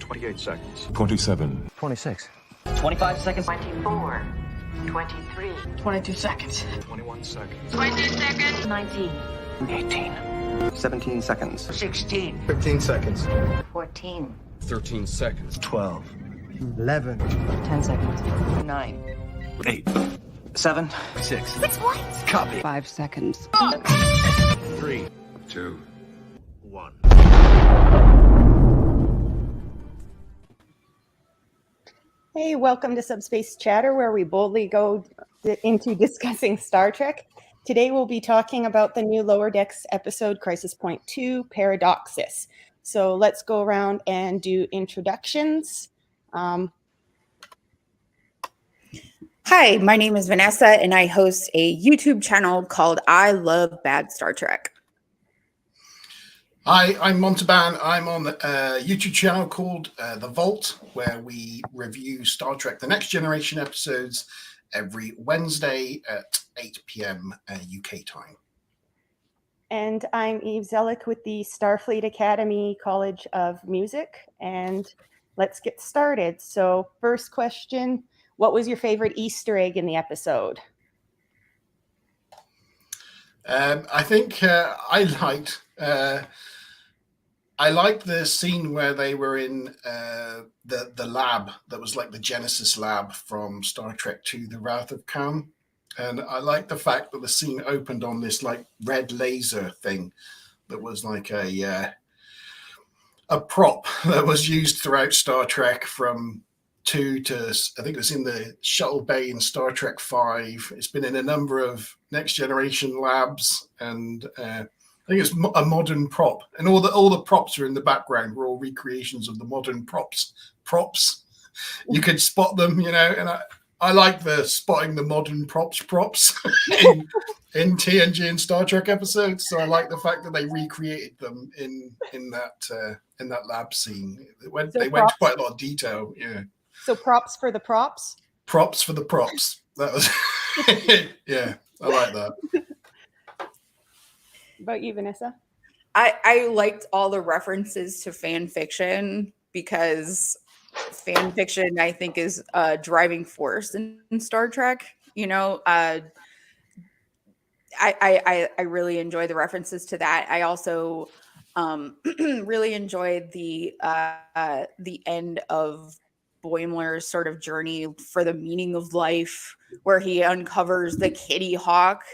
28 seconds. 27. 26. 25 seconds. 24. 23. 22 seconds. 21 seconds. 20 seconds. 19. 18. 17 seconds. 16. 15 seconds. 14. 13 seconds. 12. 11. 10 seconds. 9. 8. 7. 6. 6 points. Copy. 5 seconds. 3, 2, 1. Hey, welcome to Subspace Chatter, where we boldly go into discussing Star Trek. Today we'll be talking about the new Lower Decks episode, Crisis Point 2, Paradoxus. So let's go around and do introductions. Hi, my name is Vanessa, and I host a YouTube channel called I Love Bad Star Trek. Hi, I'm Montalban. I'm on a YouTube channel called The Vault, where we review Star Trek The Next Generation episodes every Wednesday at 8 p.m. UK time. And I'm Eve Zellick with the Starfleet Academy College of Music. And let's get started. So first question, what was your favorite Easter egg in the episode? I think I liked the scene where they were in the lab that was like the Genesis lab from Star Trek II, The Wrath of Khan. And I liked the fact that the scene opened on this like red laser thing that was like a prop that was used throughout Star Trek from 2 to, I think it was in the shuttle bay in Star Trek 5. It's been in a number of Next Generation labs, and I think it's a modern prop, and all the props are in the background. Were all recreations of the modern props. You could spot them, you know, and I like the spotting the modern props in TNG and Star Trek episodes. So I like the fact that they recreated them in that lab scene. They went to quite a lot of detail. Yeah. So props for the props? Props for the props. That was yeah. I like that. About you, Vanessa? I liked all the references to fan fiction because fan fiction, I think, is a driving force in Star Trek. You know, I really enjoy the references to that. I also really enjoyed the end of Boimler's sort of journey for the meaning of life, where he uncovers the Kitty Hawk.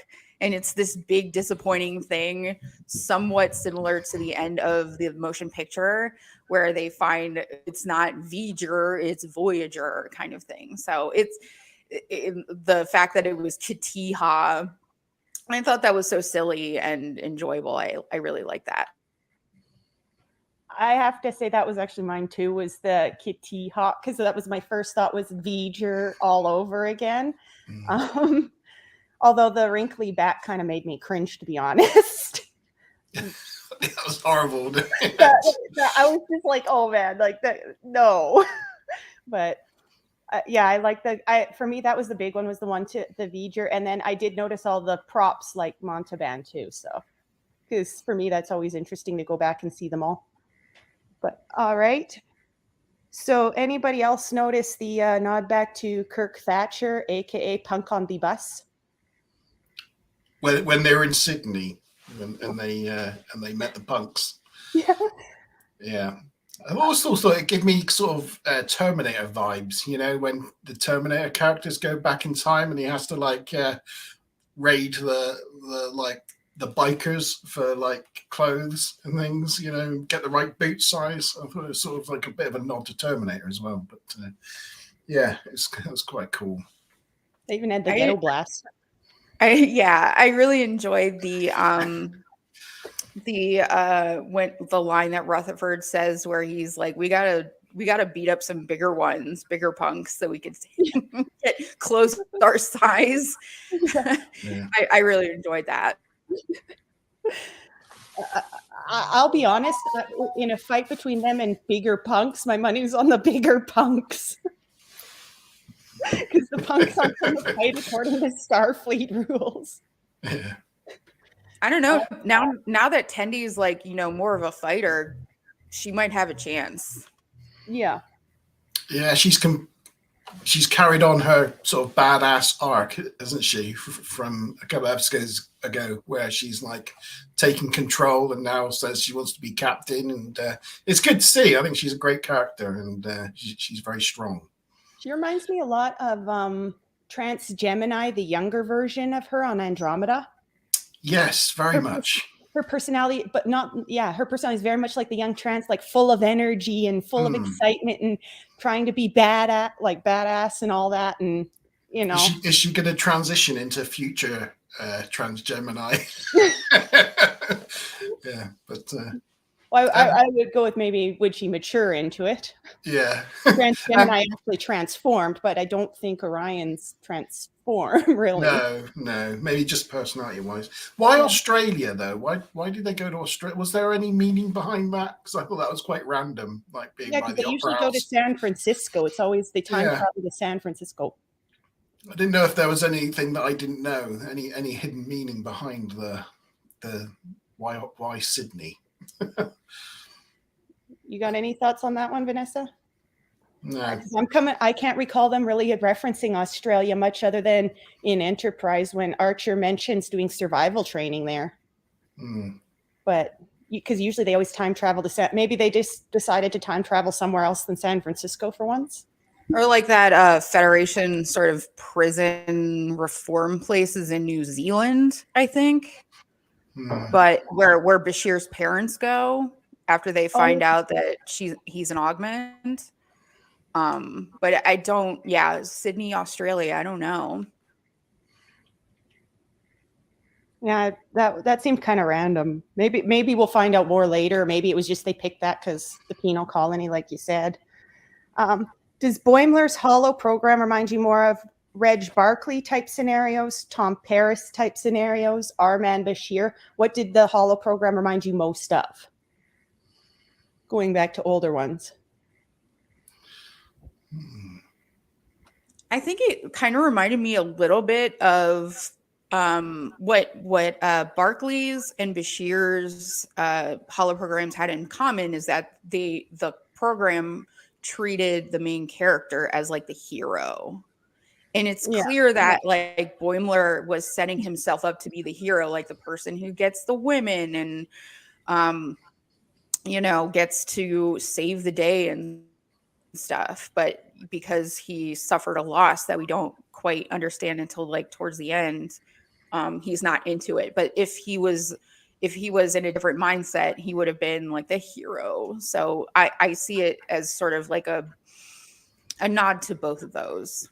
And it's this big disappointing thing, somewhat similar to the end of the motion picture, where they find it's not Voyager, it's Voyager kind of thing. So it's the fact that it was Katiha. I thought that was so silly and enjoyable. I really like that. I have to say that was actually mine too, was the Kitty Hawk, because that was my first thought was Voyager all over again. Although the wrinkly back kind of made me cringe, to be honest. That was horrible. I was just like, oh man, like that, no. But yeah, I like for me, that was the big one, was the one to the Voyager. And then I did notice all the props like Montalban too. So, because for me, that's always interesting to go back and see them all. But all right. So anybody else notice the nod back to Kirk Thatcher, aka Punk on the Bus? When they were in Sydney and they met the punks. Yeah. I also thought it gave me sort of Terminator vibes, you know, when the Terminator characters go back in time and he has to like raid the bikers for like clothes and things, you know, get the right boot size. I thought it was sort of like a bit of a nod to Terminator as well. But yeah, it was quite cool. They even had the ghetto blast. I really enjoyed when the line that Rutherford says, where he's like, we gotta beat up some bigger punks, so we can get close to our size. Yeah. I really enjoyed that. I'll be honest, in a fight between them and bigger punks, my money's on the bigger punks. Because the punks aren't going to fight according to Starfleet rules. Yeah. I don't know. Now that Tendy's like, you know, more of a fighter, she might have a chance. Yeah. Yeah, she's carried on her sort of badass arc, isn't she, from a couple of episodes ago, where she's like taking control and now says she wants to be captain, and it's good to see. I think she's a great character, and she's very strong. She reminds me a lot of Trans Gemini, the younger version of her on Andromeda. Yes, very much. Her personality, but not, yeah, her personality is very much like the young trans, like full of energy and full of excitement and trying to be badass and all that. And, you know. Is she going to transition into future Trans Gemini? Yeah, but. Well, I would go with maybe would she mature into it? Yeah. Trans Gemini actually transformed, but I don't think Orion's transform really. No, maybe just personality-wise. Why Australia though? Why did they go to Australia? Was there any meaning behind that? Because I thought that was quite random, like being by the they usually go to San Francisco. It's always they time travel to San Francisco. I didn't know if there was anything that I didn't know, any hidden meaning behind the why Sydney. You got any thoughts on that one, Vanessa? No. I can't recall them really referencing Australia much other than in Enterprise when Archer mentions doing survival training there. But because usually they always time travel to maybe they just decided to time travel somewhere else than San Francisco for once. Or like that Federation sort of prison reform places in New Zealand, I think. But where Bashir's parents go after they find out that he's an augment. But I don't, Sydney, Australia, I don't know. Yeah, that seemed kind of random. Maybe we'll find out more later. Maybe it was just they picked that because the penal colony, like you said. Does Boimler's Hollow program remind you more of Reg Barkley type scenarios, Tom Paris type scenarios, Arman Bashir? What did the Hollow program remind you most of? Going back to older ones. I think it kind of reminded me a little bit of what Barkley's and Bashir's Hollow programs had in common is that the program treated the main character as like the hero. And it's clear that like Boimler was setting himself up to be the hero, like the person who gets the women and, gets to save the day and stuff. But because he suffered a loss that we don't quite understand until like towards the end, he's not into it. But if he was in a different mindset, he would have been like the hero. So I see it as sort of like a nod to both of those.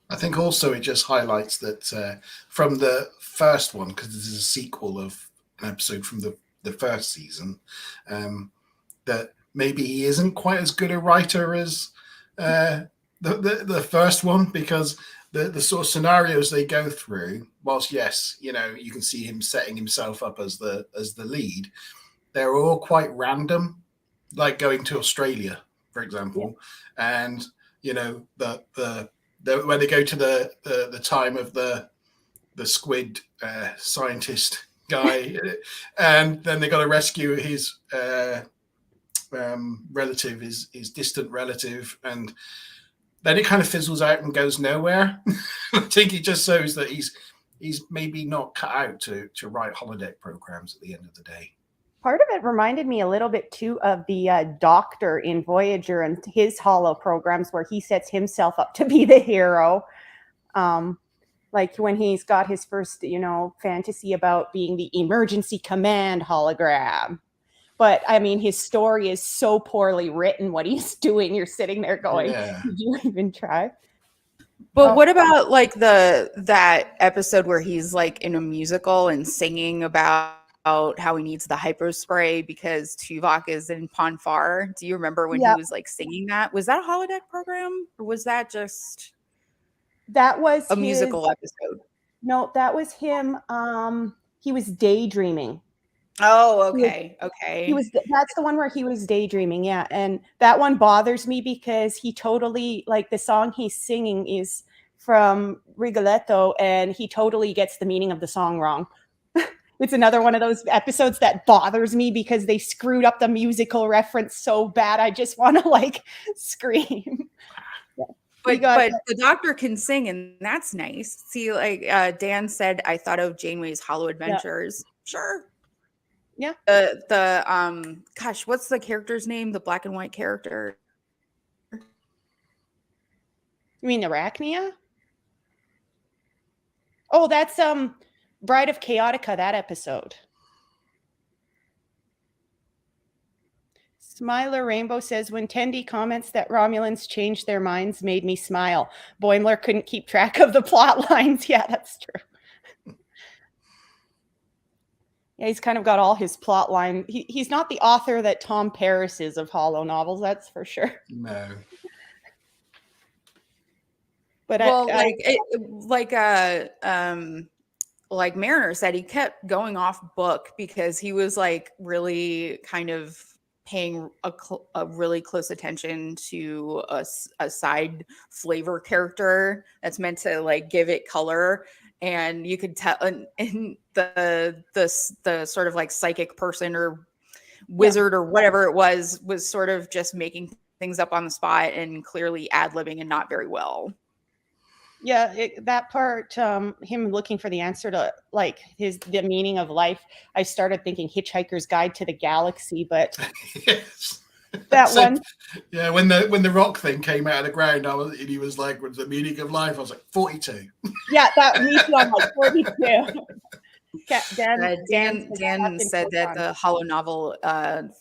I think also it just highlights that from the first one, because this is a sequel of an episode from the first season, that maybe he isn't quite as good a writer as the first one, because the sort of scenarios they go through, whilst yes, you can see him setting himself up as the lead, they're all quite random, like going to Australia, for example, and when they go to the time of the squid scientist guy, and then they got to rescue his relative, his distant relative, and then it kind of fizzles out and goes nowhere. I think it just shows that he's maybe not cut out to write holodeck programs at the end of the day. Part of it reminded me a little bit too of the Doctor in Voyager and his Hollow programs where he sets himself up to be the hero. Like when he's got his first, fantasy about being the emergency command hologram. But I mean, his story is so poorly written. What he's doing, you're sitting there going, "Did you even try?" But what about like that episode where he's like in a musical and singing about how he needs the hypo spray because Tuvok is in Ponfar? Do you remember when he was like singing that? Was that a holodeck program or was that just a musical episode? No, that was him. He was daydreaming. Oh, okay. That's the one where he was daydreaming. Yeah. And that one bothers me because he totally, like, the song he's singing is from Rigoletto and he totally gets the meaning of the song wrong. It's another one of those episodes that bothers me because they screwed up the musical reference so bad. I just want to like scream. But the doctor can sing, and that's nice. See, like Dan said, I thought of Janeway's Hollow Adventures. Sure. Yeah. Gosh, what's the character's name? The black and white character. You mean Arachnia? Oh, that's Bride of Chaotica, that episode. Smiler Rainbow says, when Tendi comments that Romulans changed their minds made me smile. Boimler couldn't keep track of the plot lines. Yeah, that's true. Yeah, he's kind of got all his plot line. He's not the author that Tom Paris is of Hollow novels, that's for sure. No. But well, like Mariner said, he kept going off book because he was like really kind of paying a really close attention to a side flavor character that's meant to like give it color. And you could tell in the sort of like psychic person or wizard or whatever it was sort of just making things up on the spot and clearly ad-libbing and not very well. Yeah, that part, him looking for the answer to like the meaning of life. I started thinking Hitchhiker's Guide to the Galaxy, but yes. that So, one. Yeah, when the rock thing came out of the ground, he was like, "What's the meaning of life?" I was like, 42. Yeah, that me too. I'm like 42. Dan said that the Hollow novel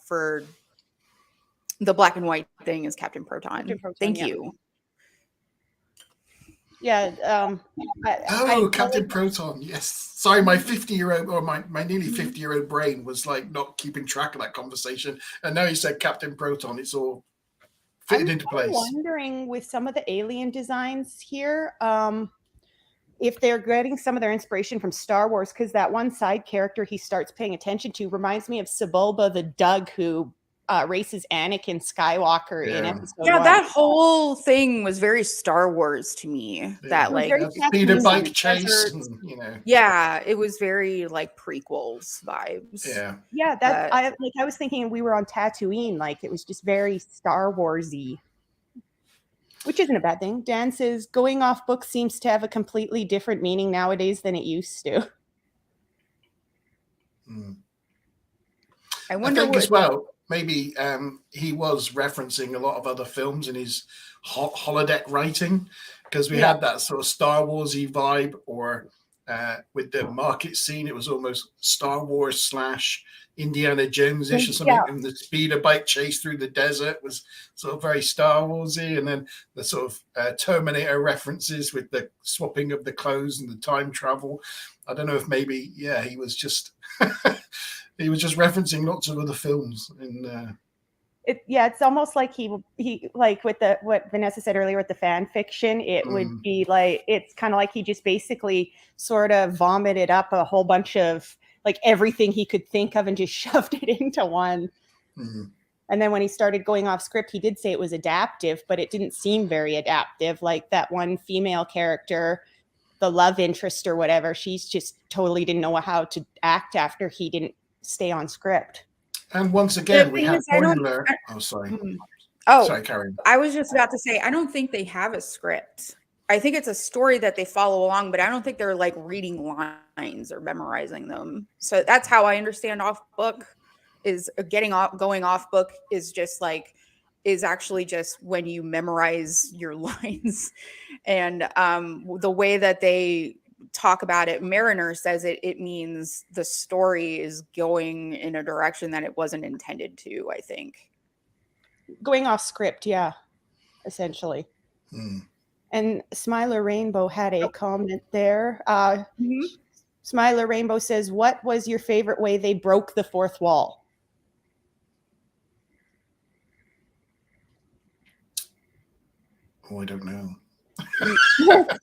for the black and white thing is Captain Proton. Thank you. Yeah. Captain Proton. Yes. Sorry, my 50-year-old or my nearly 50-year-old brain was like not keeping track of that conversation. And now you said Captain Proton. It's all fitted into place. I'm wondering with some of the alien designs here, if they're getting some of their inspiration from Star Wars, because that one side character he starts paying attention to reminds me of Sebulba the Dug, who races Anakin Skywalker in episode 1. That whole thing was very Star Wars to me. Yeah. That like speeder bike chase, and, you know. Yeah, it was very like prequels vibes. Yeah, that I was thinking we were on Tatooine, like it was just very Star Warsy, which isn't a bad thing. Dan says going off book seems to have a completely different meaning nowadays than it used to. I think as well. Maybe he was referencing a lot of other films in his holodeck writing, because we had that sort of Star Warsy vibe, or with the market scene, it was almost Star Wars / Indiana Jones-ish or something. And the speeder bike chase through the desert was sort of very Star Warsy, and then the sort of Terminator references with the swapping of the clothes and the time travel. I don't know if maybe he was just. He was just referencing lots of other films. It's almost like he like with what Vanessa said earlier with the fan fiction, it would be like, it's kind of like he just basically sort of vomited up a whole bunch of like everything he could think of and just shoved it into one. And then when he started going off script, he did say it was adaptive, but it didn't seem very adaptive. Like that one female character, the love interest or whatever, she's just totally didn't know how to act after he didn't stay on script. And once again, we have Boimler. Oh, sorry. Sorry, Karen. I was just about to say, I don't think they have a script. I think it's a story that they follow along, but I don't think they're like reading lines or memorizing them. So that's how I understand off book is going off book is just like, is actually just when you memorize your lines. And the way that they talk about it, Mariner says it means the story is going in a direction that it wasn't intended to, I think. Going off script, essentially. And Smiler Rainbow had a comment there. Smiler Rainbow says, what was your favorite way they broke the fourth wall? Oh, I don't know.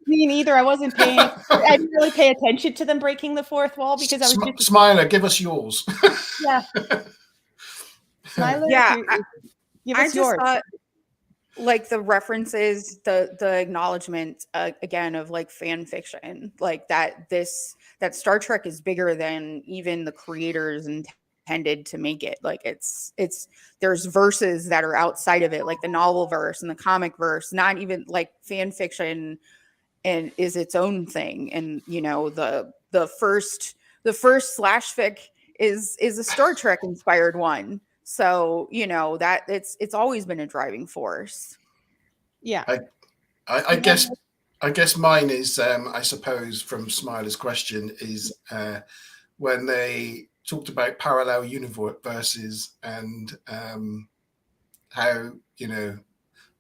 Me neither. I didn't really pay attention to them breaking the fourth wall because I was just Smiler, give us yours. Smiler, give us I just yours. thought like the references, the acknowledgement again of like fan fiction, like that this that Star Trek is bigger than even the creators intended to make it. Like it's there's verses that are outside of it, like the novel verse and the comic verse, not even like fan fiction, and is its own thing. And you know, the first slash fic is a Star Trek inspired one. So, you know, that it's always been a driving force. Yeah. I guess mine is, I suppose, from Smiler's question is when they talked about parallel universes and how, you know,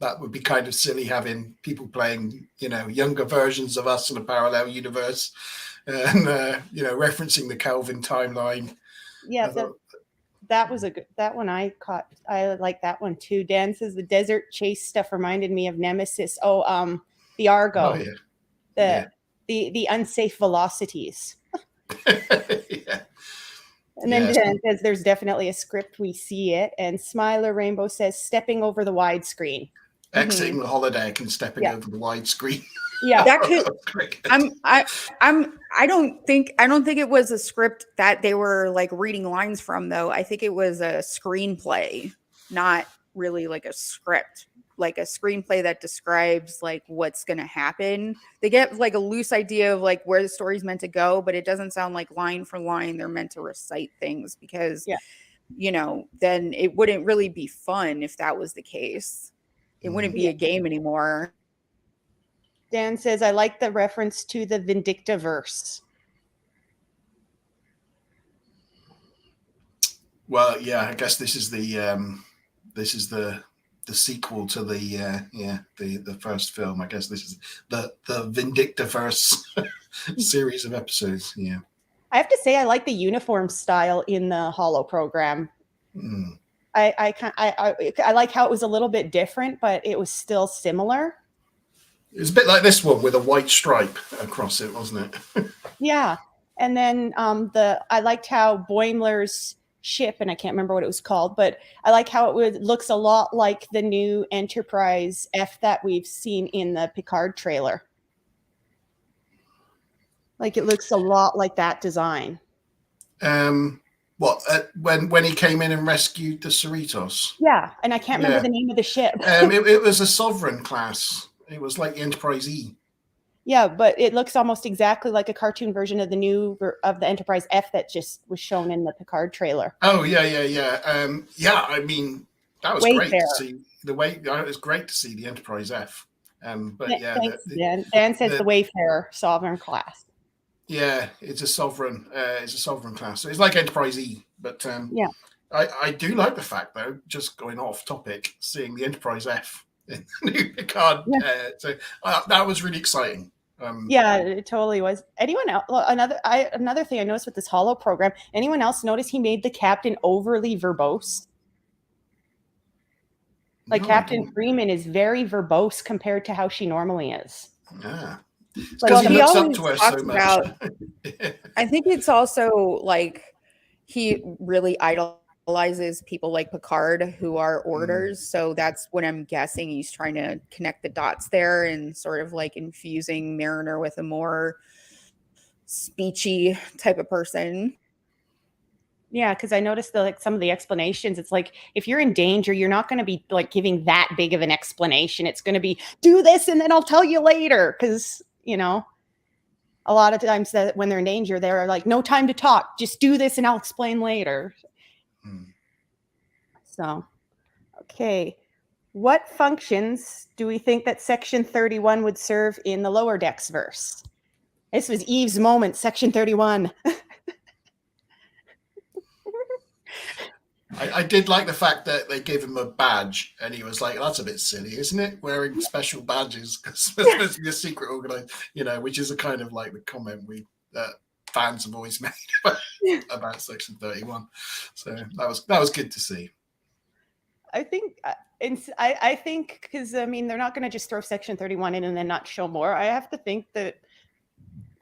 that would be kind of silly having people playing, you know, younger versions of us in a parallel universe and, you know, referencing the Kelvin timeline. Yeah, that was a good, that one I caught. I like that one too. Dan says the desert chase stuff reminded me of Nemesis. The Argo. Oh, yeah. The unsafe velocities. Yeah. And then Dan says there's definitely a script, we see it. And Smiler Rainbow says stepping over the widescreen. Exiting the holodeck and stepping over the widescreen. Yeah. That could, I don't think it was a script that they were like reading lines from, though. I think it was a screenplay, not really like a script, like a screenplay that describes like what's going to happen. They get like a loose idea of like where the story's meant to go, but it doesn't sound like line for line they're meant to recite things, because you know, then it wouldn't really be fun if that was the case. It wouldn't be a game anymore. Dan says, I like the reference to the Vindictiverse. Well, yeah, I guess this is the sequel to the first film. I guess this is the Vindictiverse series of episodes. Yeah, I have to say I like the uniform style in the Holo program. I like how it was a little bit different, but it was still similar. It was a bit like this one with a white stripe across it, wasn't it? Yeah. And then I liked how Boimler's ship, and I can't remember what it was called, but I like how it looks a lot like the new Enterprise F that we've seen in the Picard trailer. Like it looks a lot like that design. When he came in and rescued the Cerritos? Yeah, and I can't remember the name of the ship. It was a Sovereign class. It was like the Enterprise E. Yeah, but it looks almost exactly like a cartoon version of the Enterprise F that just was shown in the Picard trailer. Oh yeah. I mean, that was great to see the way. It was great to see the Enterprise F. Thanks, Dan says the Wayfarer Sovereign class. Yeah, it's a sovereign class. So it's like Enterprise E, but I do like the fact, though, just going off topic, seeing the Enterprise F in the new Picard. So that was really exciting. Yeah, it totally was. Anyone else? Another thing I noticed with this Holo program. Anyone else notice he made the captain overly verbose? Like Captain Freeman is very verbose compared to how she normally is. Yeah. Because he looks up to her so much. I think it's also like he really idolizes people like Picard who are orders. So that's what I'm guessing he's trying to connect the dots there, and sort of like infusing Mariner with a more speechy type of person. Yeah, because I noticed some of the explanations. It's like if you're in danger, you're not going to be like giving that big of an explanation. It's going to be do this and then I'll tell you later. Because you know, a lot of times that when they're in danger, they're like, no time to talk. Just do this and I'll explain later. So, okay. What functions do we think that Section 31 would serve in the Lower Decks verse? This was Eve's moment, Section 31. I did like the fact that they gave him a badge, and he was like, "That's a bit silly, isn't it? Wearing special badges because it's supposed to be a secret organization, you know," which is a kind of like the comment fans have always made about Section 31. So that was good to see. I think I think because I mean they're not going to just throw Section 31 in and then not show more. I have to think that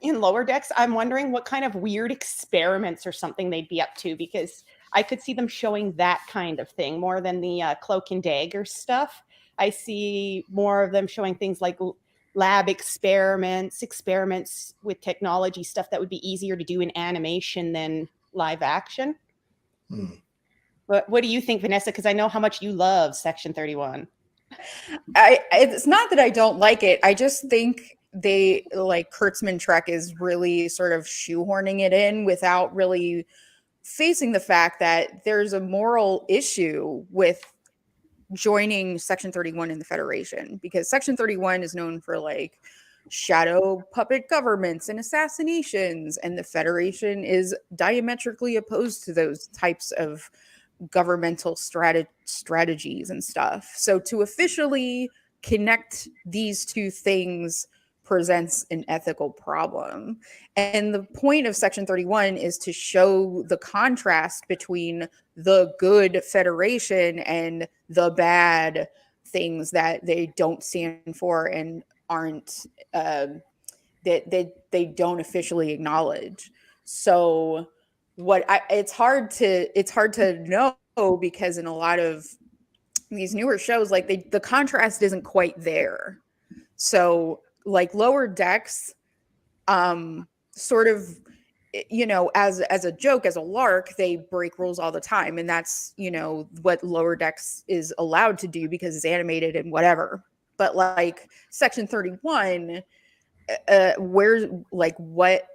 in Lower Decks, I'm wondering what kind of weird experiments or something they'd be up to, because I could see them showing that kind of thing more than the cloak and dagger stuff. I see more of them showing things like lab experiments with technology, stuff that would be easier to do in animation than live action. What do you think, Vanessa? Because I know how much you love Section 31. It's not that I don't like it. I just think they like Kurtzman Trek is really sort of shoehorning it in without really facing the fact that there's a moral issue with joining Section 31 in the Federation, because Section 31 is known for like shadow puppet governments and assassinations, and the Federation is diametrically opposed to those types of governmental strategies and stuff. So to officially connect these two things presents an ethical problem. And the point of Section 31 is to show the contrast between the good Federation and the bad things that they don't stand for and aren't that they don't officially acknowledge. So it's hard to know, because in a lot of these newer shows, like the contrast isn't quite there. So like Lower Decks, sort of, you know, as a joke, as a lark, they break rules all the time, and that's, you know, what Lower Decks is allowed to do because it's animated and whatever. But like Section 31, where's like what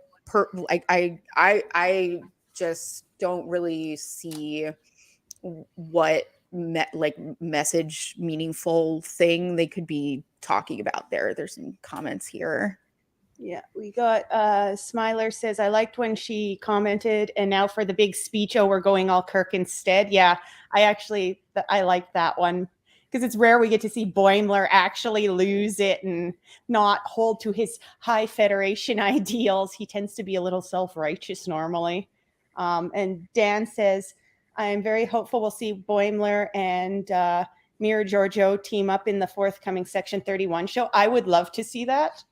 like I just don't really see what message meaningful thing they could be talking about there. There's some comments here. Yeah, we got Smiler says, I liked when she commented, and now for the big speech, oh, we're going all Kirk instead. Yeah, I like that one, because it's rare we get to see Boimler actually lose it and not hold to his high Federation ideals. He tends to be a little self-righteous normally. And Dan says, I am very hopeful we'll see Boimler and Mira Georgiou team up in the forthcoming Section 31 show. I would love to see that.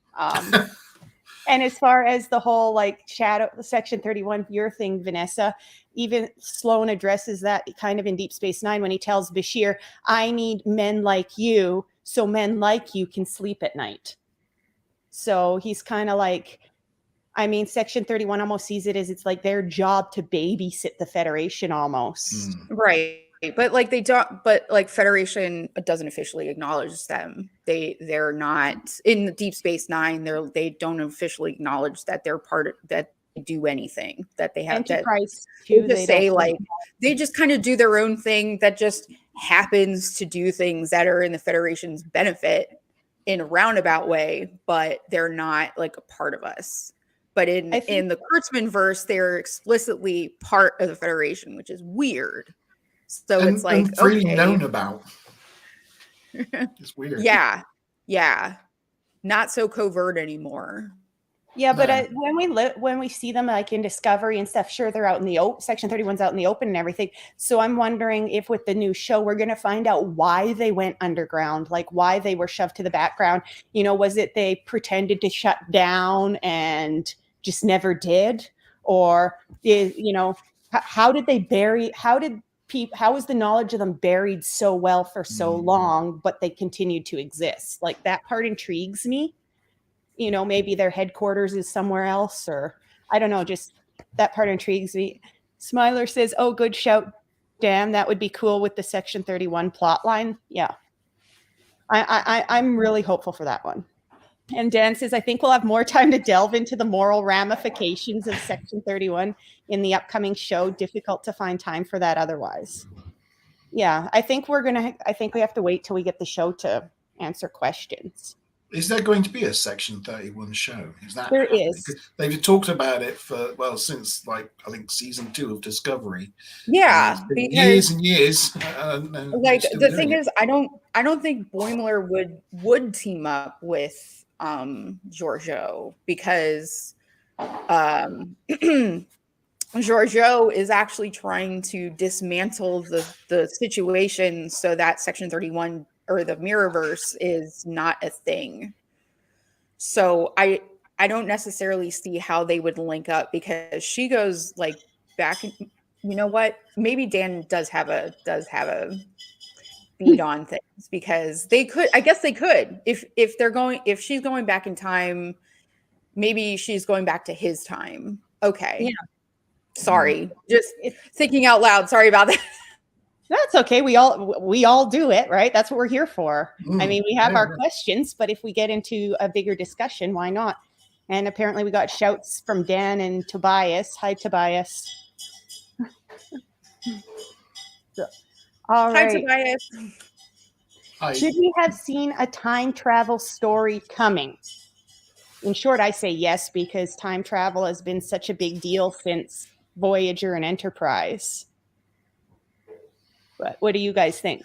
And as far as the whole like shadow Section 31 viewer thing, Vanessa, even Sloan addresses that kind of in Deep Space Nine when he tells Bashir, I need men like you so men like you can sleep at night. So he's kind of like, I mean, Section 31 almost sees it as it's like their job to babysit the Federation almost. Right. But like they don't, but like Federation doesn't officially acknowledge them. They're not in the Deep Space Nine. They don't officially acknowledge that they're part of that. They do anything that they have. Enterprise too. They just say like they just kind of do their own thing that just happens to do things that are in the Federation's benefit in a roundabout way, but they're not like a part of us. But in the Kurtzman verse, they're explicitly part of the Federation, which is weird. So it's like freely known about. It's weird. Yeah, not so covert anymore. Yeah, but when we see them like in Discovery and stuff, sure, they're out in the open. Section 31's out in the open and everything. So I'm wondering if with the new show we're going to find out why they went underground, like why they were shoved to the background. You know, was it they pretended to shut down and just never did, or how did they bury? How was the knowledge of them buried so well for so long, but they continued to exist? Like that part intrigues me. You know, maybe their headquarters is somewhere else, or I don't know, just that part intrigues me. Smiler says, oh, good shout. Damn, that would be cool with the Section 31 plot line. Yeah. I'm really hopeful for that one. And Dan says, I think we'll have more time to delve into the moral ramifications of Section 31 in the upcoming show. Difficult to find time for that otherwise. Yeah, I think we have to wait till we get the show to answer questions. Is there going to be a Section 31 show? There is. They've talked about it since like I think season 2 of Discovery. Yeah, because years and years. Like the thing is, I don't think Boimler would team up with Georgiou, because Georgiou is actually trying to dismantle the situation so that Section 31 or the Mirrorverse is not a thing. So I don't necessarily see how they would link up, because she goes like back. You know what? Maybe Dan does have a speed on things, because they could, I guess they could, if she's going back in time, maybe she's going back to his time. Okay. Yeah. Sorry. Just thinking out loud. Sorry about that. That's okay. We all do it, right? That's what we're here for. I mean, we have our questions, but if we get into a bigger discussion, why not? And apparently we got shouts from Dan and Tobias. Hi, Tobias. All right. Hi, Tobias. Hi. Should we have seen a time travel story coming? In short, I say yes, because time travel has been such a big deal since Voyager and Enterprise. But what do you guys think?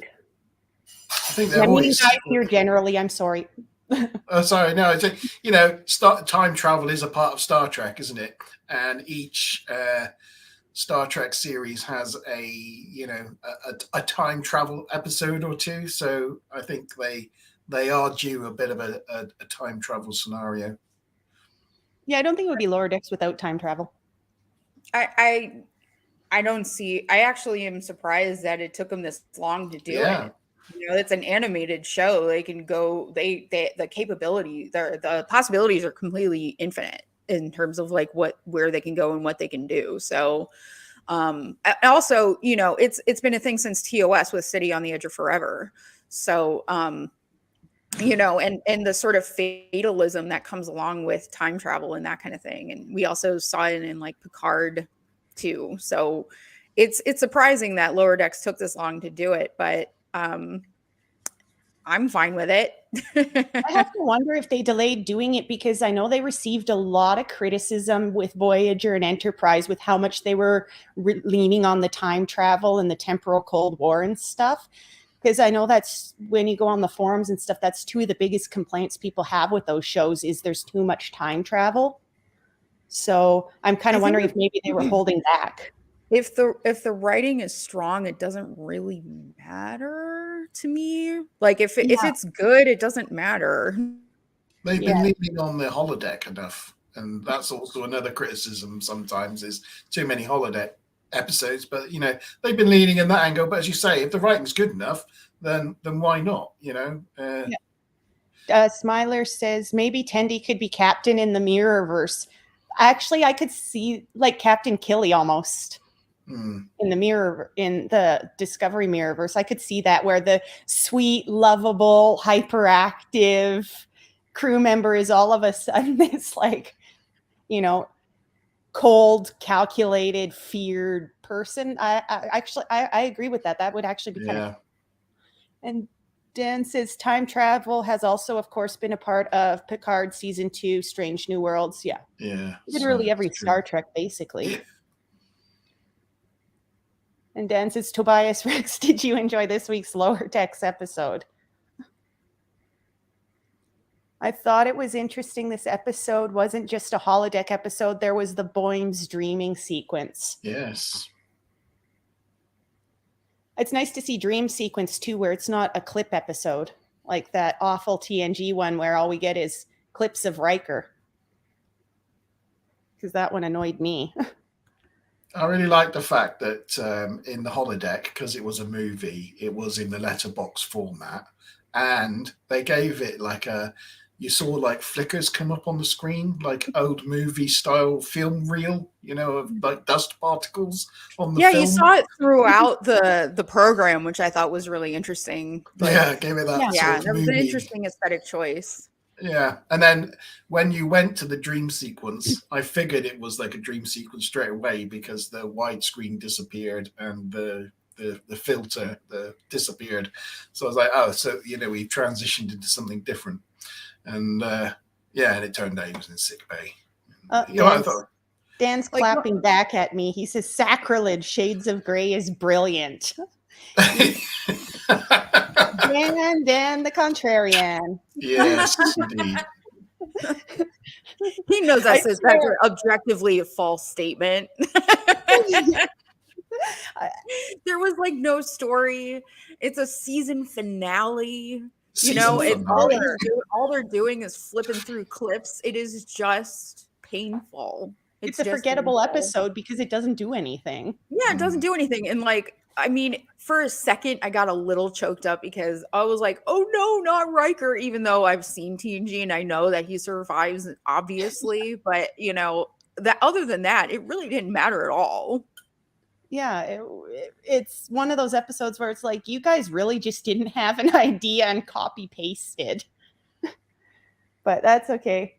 I think they're always. Guys here generally, I'm sorry. Oh, sorry. No, it's time travel is a part of Star Trek, isn't it? And each Star Trek series has a time travel episode or two. So I think they are due a bit of a time travel scenario. Yeah, I don't think it would be Lower Decks without time travel. I don't see. I actually am surprised that it took them this long to do it. You know, it's an animated show. They can go. The capability, the possibilities are completely infinite in terms of like where they can go and what they can do. So, also, you know, it's been a thing since TOS with City on the Edge of Forever. So, you know, and the sort of fatalism that comes along with time travel and that kind of thing. And we also saw it in like Picard too. So it's surprising that Lower Decks took this long to do it, but I'm fine with it. I have to wonder if they delayed doing it because I know they received a lot of criticism with Voyager and Enterprise with how much they were leaning on the time travel and the temporal Cold War and stuff. Because I know that's when you go on the forums and stuff, that's two of the biggest complaints people have with those shows is there's too much time travel. So I'm kind of wondering if maybe they were holding back. If the writing is strong, it doesn't really matter to me. Like if it's good, it doesn't matter. They've been leaning on the holodeck enough, and that's also another criticism sometimes is too many holodeck episodes. But you know, they've been leaning in that angle. But as you say, if the writing's good enough, then why not? You know. Smiler says maybe Tendi could be Captain in the Mirrorverse. Actually, I could see like Captain Killy almost. In the Discovery Mirrorverse, I could see that where the sweet, lovable, hyperactive crew member is all of a sudden this like, you know, cold, calculated, feared person. I agree with that. That would actually be kind of. And Dan says time travel has also, of course, been a part of Picard season 2, Strange New Worlds. Yeah. Literally every Star Trek, basically. And Dan says, Tobias Rex, did you enjoy this week's Lower Decks episode? I thought it was interesting. This episode wasn't just a holodeck episode. There was the Boyme's dreaming sequence. Yes. It's nice to see dream sequence too, where it's not a clip episode like that awful TNG one where all we get is clips of Riker. Because that one annoyed me. I really like the fact that in the holodeck, because it was a movie, it was in the letterbox format, and they gave it like you saw like flickers come up on the screen, like old movie style film reel, you know, of like dust particles on the film. You saw it throughout the program, which I thought was really interesting. But, gave it that. Yeah, that was an interesting aesthetic choice. Yeah, and then when you went to the dream sequence, I figured it was like a dream sequence straight away because the widescreen disappeared and the filter disappeared. So I was like, oh, so you know, we transitioned into something different, and and it turned out he was in sick bay. Dan's clapping back at me. He says, "Sacrilege! Shades of Grey is brilliant." Dan the contrarian. Yes, indeed. He knows that's objectively a false statement. There was like no story. It's a season finale. All they're doing is flipping through clips. It is just painful. It's a forgettable episode because it doesn't do anything. Yeah, it doesn't do anything. And like I mean, for a second, I got a little choked up because I was like, oh no, not Riker, even though I've seen TNG and I know that he survives, obviously. But, you know, that other than that, it really didn't matter at all. Yeah, it's one of those episodes where it's like, you guys really just didn't have an idea and copy pasted. But that's okay.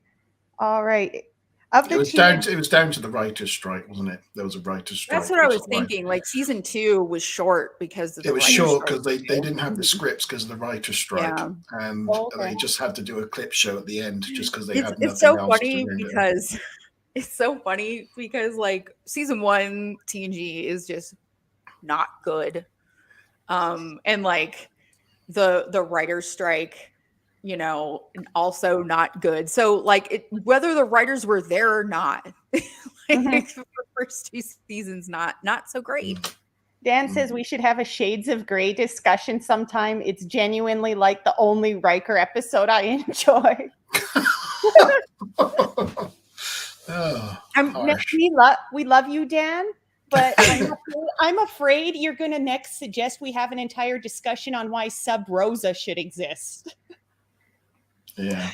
All right. Of the It was down to the writer's strike, wasn't it? There was a writer's strike. That's what I was thinking. Like season 2 was short because of the it was short because they didn't have the scripts because of the writer's strike, and they just had to do a clip show at the end just because they had nothing it's so else funny to do. because it's so funny because like season 1 TNG is just not good, and like the writer's strike, you know, also not good. So like whether the writers were there or not, like the first 2 seasons not so great. Dan says we should have a Shades of Grey discussion sometime. It's genuinely like the only Riker episode I enjoy. We love you, Dan, but I'm afraid you're going to next suggest we have an entire discussion on why Sub Rosa should exist. Yeah.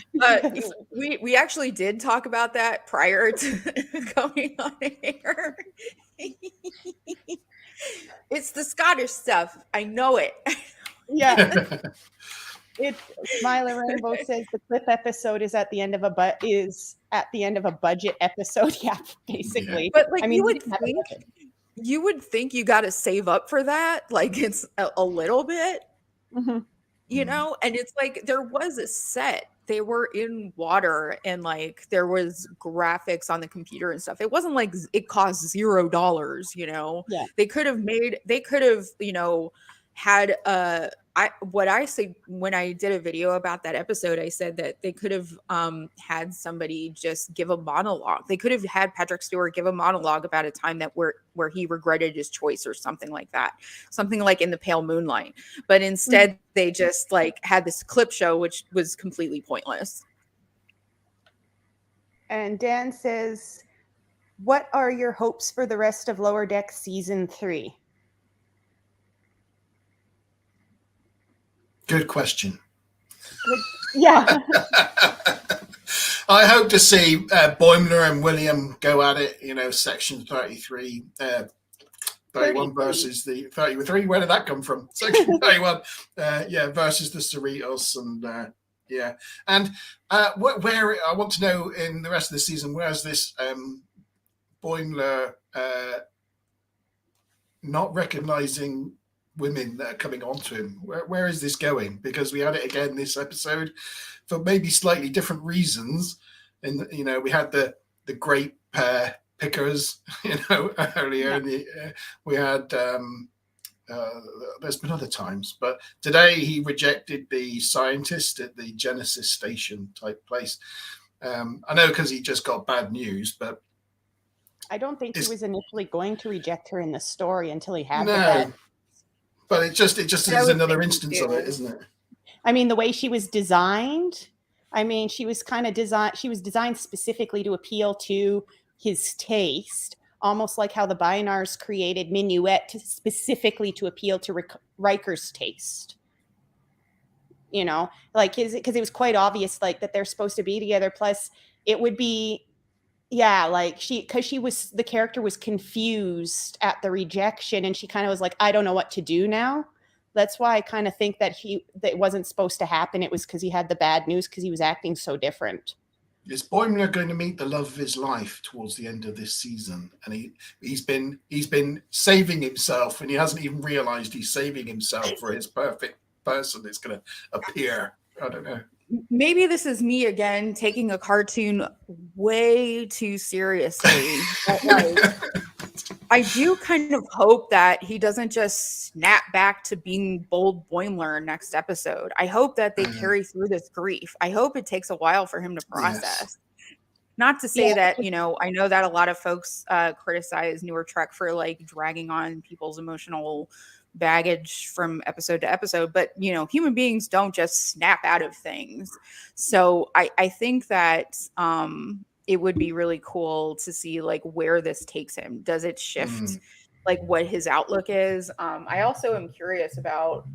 We actually did talk about that prior to coming on air. It's the Scottish stuff. I know it. Yeah. It's Smiler Rainbow says the clip episode is at the end of a budget episode. Yeah, basically. But like, I mean, you would think you got to save up for that. Like it's a little bit, you know. And it's like there was a set. They were in water and like there was graphics on the computer and stuff. It wasn't like it cost $0, you know. Yeah. They could have, you know, had what I said when I did a video about that episode, I said that they could have had somebody just give a monologue. They could have had Patrick Stewart give a monologue about a time that where he regretted his choice or something like that, something like in The Pale Moonlight. But instead, they just like had this clip show, which was completely pointless. And Dan says, "What are your hopes for the rest of Lower Deck season 3?" Good question. Yeah. I hope to see Boimler and William go at it, you know, section 33, 31 versus the 33. Where did that come from? Section 31, versus the Cerritos. And yeah. And where I want to know in the rest of the season, where's this Boimler not recognizing women that are coming onto him? Where is this going? Because we had it again this episode for maybe slightly different reasons. And you know, we had the grape pickers, you know, earlier. Yeah. We had there's been other times, but today he rejected the scientist at the Genesis station type place. I know because he just got bad news, but I don't think he was initially going to reject her in the story until he had the bad. But it just is another instance of it, isn't it? I mean, the way she was designed, I mean, she was designed specifically to appeal to his taste, almost like how the Bynars created Minuet specifically to appeal to Riker's taste. You know, like because it was quite obvious like that they're supposed to be together. Plus, it would be, yeah, like the character was confused at the rejection, and she kind of was like, I don't know what to do now. That's why I kind of think that it wasn't supposed to happen. It was because he had the bad news because he was acting so different. Is Boimler going to meet the love of his life towards the end of this season? And he's been saving himself, and he hasn't even realized he's saving himself for his perfect person that's going to appear. I don't know. Maybe this is me again taking a cartoon way too seriously. But like, I do kind of hope that he doesn't just snap back to being bold Boimler next episode. I hope that they carry through this grief. I hope it takes a while for him to process. Yes. Not to say that, you know, I know that a lot of folks criticize Newer Trek for like dragging on people's emotional baggage from episode to episode, but you know, human beings don't just snap out of things. So I think that it would be really cool to see like where this takes him. Does it shift like what his outlook is. I also am curious about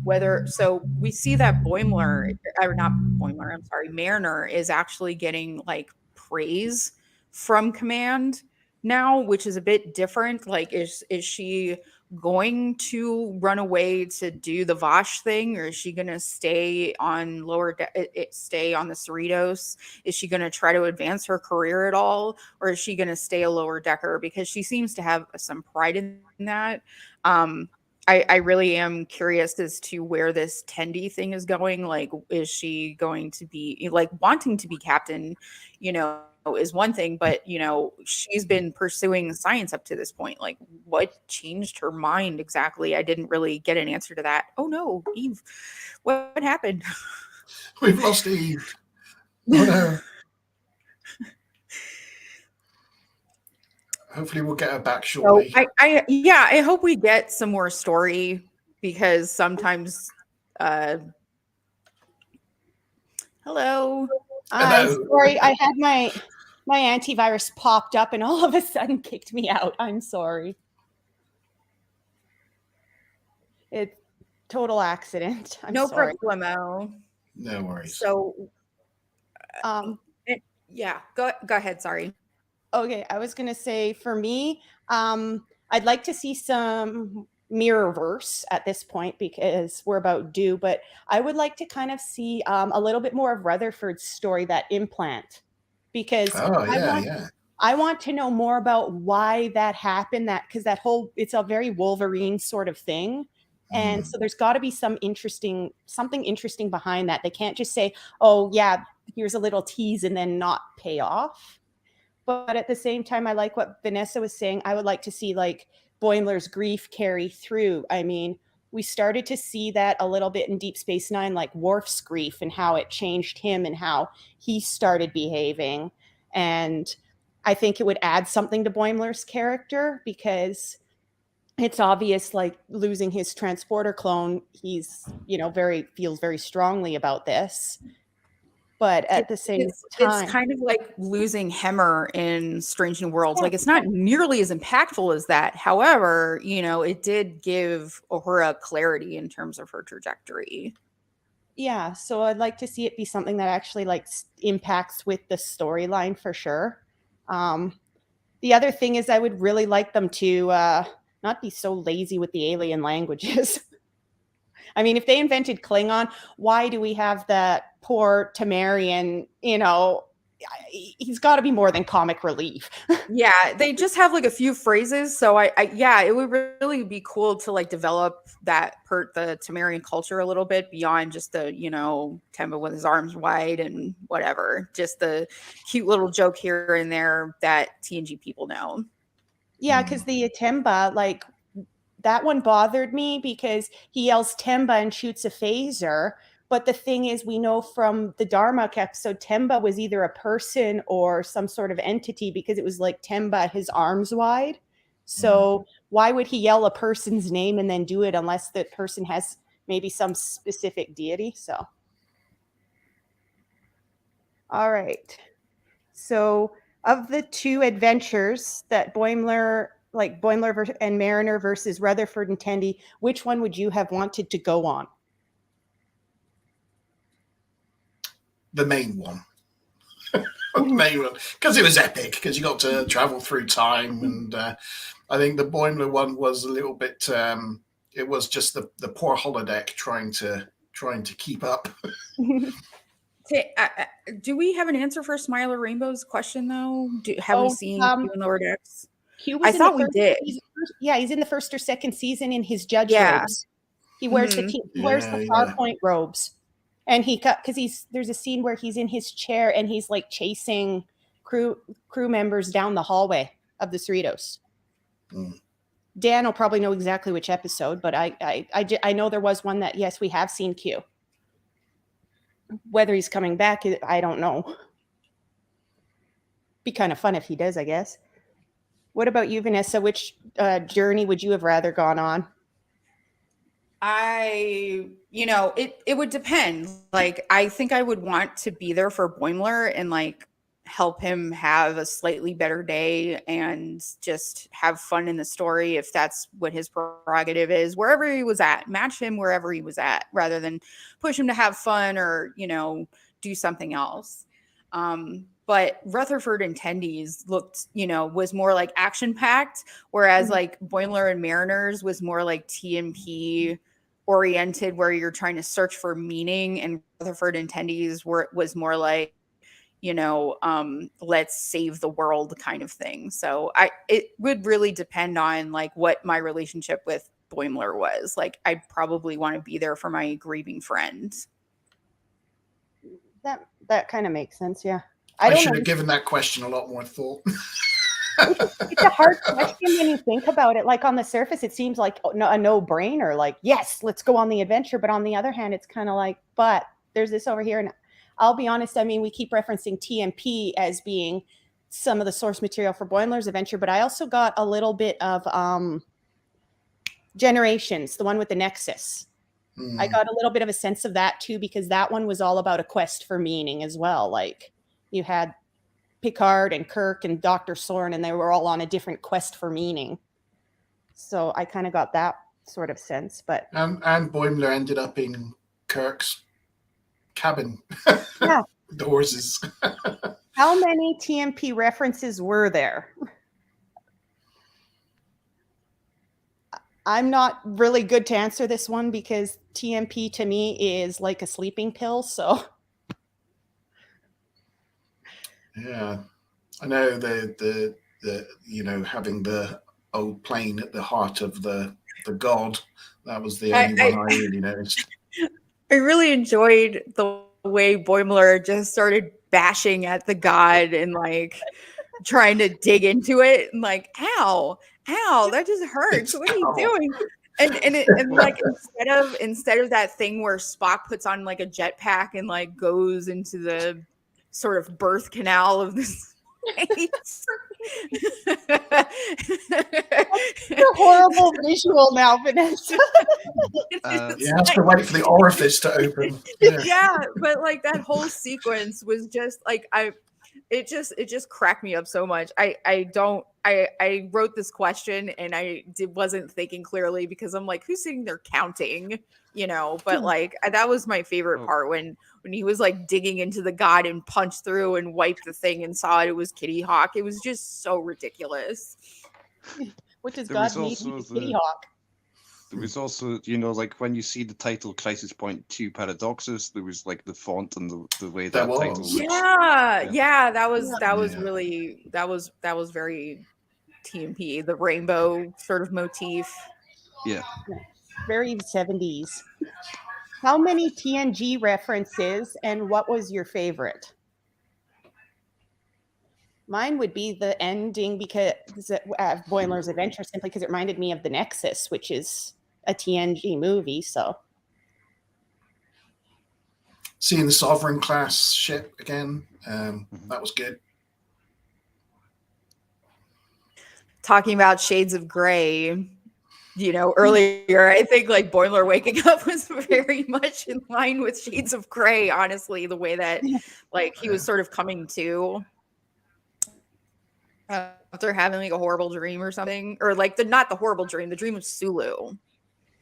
whether, so we see that Boimler, or not Boimler, I'm sorry, Mariner is actually getting like praise from command now, which is a bit different. Like, is she going to run away to do the Vosh thing, or is she going to stay on stay on the Cerritos? Is she going to try to advance her career at all, or is she going to stay a lower decker? Because she seems to have some pride in that. I really am curious as to where this Tendi thing is going. Like, is she going to be like wanting to be captain, is one thing, but she's been pursuing science up to this point. Like, what changed her mind exactly? I didn't really get an answer to that. Oh no, Eve, what happened? We've lost Eve. Oh no. Hopefully we'll get her back shortly. So I hope we get some more story, because sometimes hello. Sorry, I had my antivirus popped up and all of a sudden kicked me out. I'm sorry. It's total accident. I'm no sorry. problemo. No worries. So yeah, go ahead, sorry. Okay, I was gonna say, for me, I'd like to see some Mirrorverse at this point, because we're about due, but I would like to kind of see a little bit more of Rutherford's story, that implant, because I want to know more about why that happened, because it's a very Wolverine sort of thing. And so there's got to be something interesting behind that. They can't just say, oh yeah, here's a little tease and then not pay off. But at the same time, I like what Vanessa was saying. I would like to see like Boimler's grief carry through. I mean, we started to see that a little bit in Deep Space Nine, like Worf's grief and how it changed him and how he started behaving. And I think it would add something to Boimler's character, because it's obvious, like losing his transporter clone, he's, feels very strongly about this. But at the same time, it's kind of like losing Hemmer in Strange New Worlds. Like, it's not nearly as impactful as that. However, it did give Uhura clarity in terms of her trajectory. Yeah, so I'd like to see it be something that actually like impacts with the storyline for sure. The other thing is, I would really like them to not be so lazy with the alien languages. I mean, if they invented Klingon, why do we have that poor Tamarian, he's got to be more than comic relief. Yeah, they just have like a few phrases. So it would really be cool to like develop the Tamarian culture a little bit beyond just the, Temba with his arms wide and whatever. Just the cute little joke here and there that TNG people know. Yeah, because the Temba, like, that one bothered me because he yells Temba and shoots a phaser. But the thing is, we know from the Darmok episode, Temba was either a person or some sort of entity, because it was like Temba, his arms wide. So why would he yell a person's name and then do it unless the person has maybe some specific deity? So, all right. So of the two adventures that Boimler and Mariner versus Rutherford and Tendi, which one would you have wanted to go on? The main one. The main one. Because it was epic, because you got to travel through time. And I think the Boimler one was a little bit, it was just the poor holodeck trying to keep up. Do we have an answer for Smiler Rainbow's question, though? Have we seen Q in Lower Decks? I thought we did. He's in the first or second season in his judge robes. He wears the PowerPoint robes, and there's a scene where he's in his chair and he's like chasing crew members down the hallway of the Cerritos. Dan will probably know exactly which episode, but I know there was one that, yes, we have seen Q. Whether he's coming back, I don't know. Be kind of fun if he does, I guess. What about you, Vanessa? Which journey would you have rather gone on? It would depend. Like, I think I would want to be there for Boimler and like help him have a slightly better day and just have fun in the story if that's what his prerogative is, wherever he was at, match him wherever he was at, rather than push him to have fun or, you know, do something else. But Rutherford and Tendy's looked, you know, was more like action packed, whereas like Boimler and Mariners was more like TMP oriented, where you're trying to search for meaning, and Rutherford and Tendy's was more like, you know, let's save the world kind of thing. So it would really depend on like what my relationship with Boimler was. Like, I'd probably want to be there for my grieving friend. That kind of makes sense. Yeah. I should have given that question a lot more thought. It's a hard question when you think about it. Like, on the surface, it seems like a no-brainer. Like, yes, let's go on the adventure. But on the other hand, it's kind of like, but there's this over here. And I'll be honest, I mean, we keep referencing TMP as being some of the source material for Boimler's adventure, but I also got a little bit of Generations, the one with the Nexus. I got a little bit of a sense of that too, because that one was all about a quest for meaning as well. Like, you had Picard and Kirk and Dr. Soren, and they were all on a different quest for meaning. So I kind of got that sort of sense. But and Boimler ended up in Kirk's cabin. Yeah. The horses. How many TMP references were there? I'm not really good to answer this one, because TMP to me is like a sleeping pill. So yeah, I know the you know, having the old plane at the heart of the god, that was the only one I really noticed. I really enjoyed the way Boimler just started bashing at the god and like trying to dig into it, and like, ow, that just hurts. What are you doing? And like, instead of that thing where Spock puts on like a jetpack and like goes into the sort of birth canal of this place. It's a horrible visual now, Vanessa. You have to wait for the orifice to open. Yeah, but like that whole sequence was just like, it just cracked me up so much. I wrote this question and I wasn't thinking clearly, because I'm like, who's sitting there counting, you know? But like, that was my favorite part, when he was like digging into the god and punched through and wiped the thing and saw it was Kitty Hawk. It was just so ridiculous. What does God need with Kitty Hawk? There was also, you know, like when you see the title Crisis Point 2 Paradoxus, there was like the font and the way that title looks. Yeah, that was really, that was very TMP, the rainbow sort of motif. Yeah. Very 70s. How many TNG references, and what was your favorite? Mine would be the ending, because Boimler's Adventure, simply because it reminded me of the Nexus, which is a TNG movie. So seeing the Sovereign class ship again, that was good. Talking about shades of gray, you know, earlier, I think like Boimler waking up was very much in line with Shades of Grey, honestly, the way that like he was sort of coming to after having like a horrible dream or something, or like not the horrible dream, the dream of Sulu.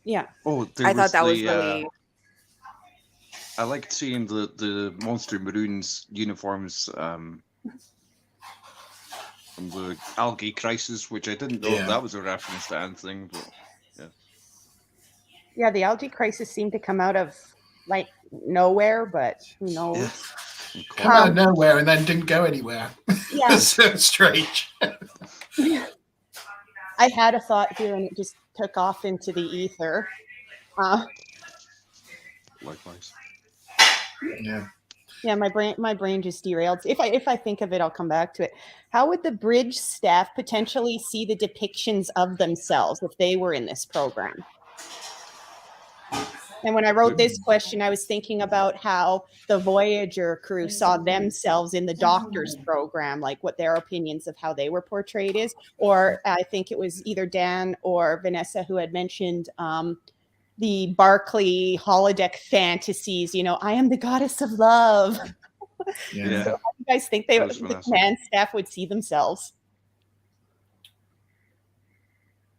Yeah. Oh, I thought that was really. I liked seeing the Monster Maroons uniforms from the Algae Crisis, which I didn't know if that was a reference to anything, but yeah, the Algae Crisis seemed to come out of like nowhere, but who knows? Yeah. Come out of nowhere and then didn't go anywhere. Yeah. That's so strange. I had a thought here and it just took off into the ether. Likewise. Yeah. Yeah, my brain just derailed. If I think of it, I'll come back to it. How would the bridge staff potentially see the depictions of themselves if they were in this program? And when I wrote this question, I was thinking about how the Voyager crew saw themselves in the Doctor's program, like what their opinions of how they were portrayed is. Or I think it was either Dan or Vanessa who had mentioned the Barclay holodeck fantasies, you know, I am the goddess of love. Yeah. So how do you guys think That was the Vanessa. command staff would see themselves?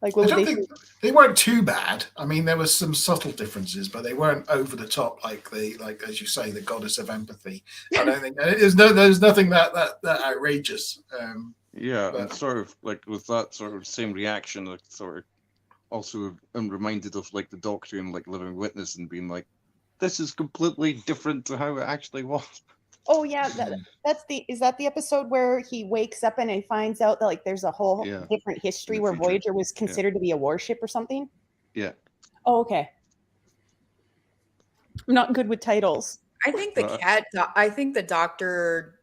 Like, I what would don't they think they weren't too bad. I mean, there was some subtle differences, but they weren't over the top like as you say, the goddess of empathy. I don't think there's nothing that outrageous. Yeah, But- and sort of like with that sort of same reaction, I sort of also am reminded of like the Doctor and like Living Witness and being like, this is completely different to how it actually was. Oh yeah, is that the episode where he wakes up and he finds out that like there's a whole Yeah. different history In the where future. Voyager was considered to be a warship or something? Yeah. Oh, okay. I'm not good with titles. I think I think the Doctor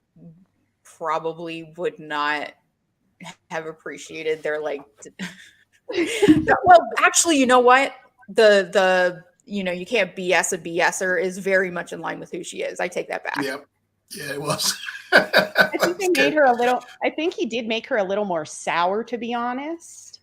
probably would not have appreciated their like. Well, actually, you know what? The you can't BS a BSer is very much in line with who she is. I take that back. Yeah, it was. I think they made her a little. I think he did make her a little more sour, to be honest.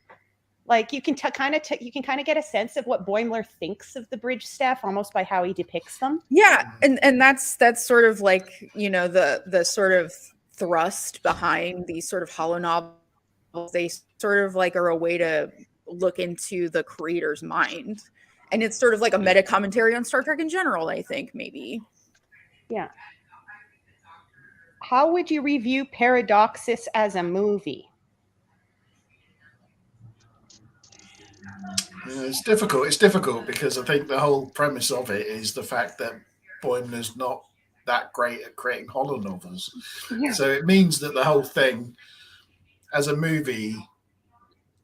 Like you can kind of get a sense of what Boimler thinks of the bridge staff almost by how he depicts them. Yeah, and that's sort of like the sort of thrust behind these sort of holo novels. They sort of like are a way to look into the creator's mind, and it's sort of like a meta commentary on Star Trek in general. I think maybe. Yeah. How would you review Paradoxus as a movie? Yeah, it's difficult. It's difficult because I think the whole premise of it is the fact that Boimler's not that great at creating holo novels. Yeah. So it means that the whole thing, as a movie,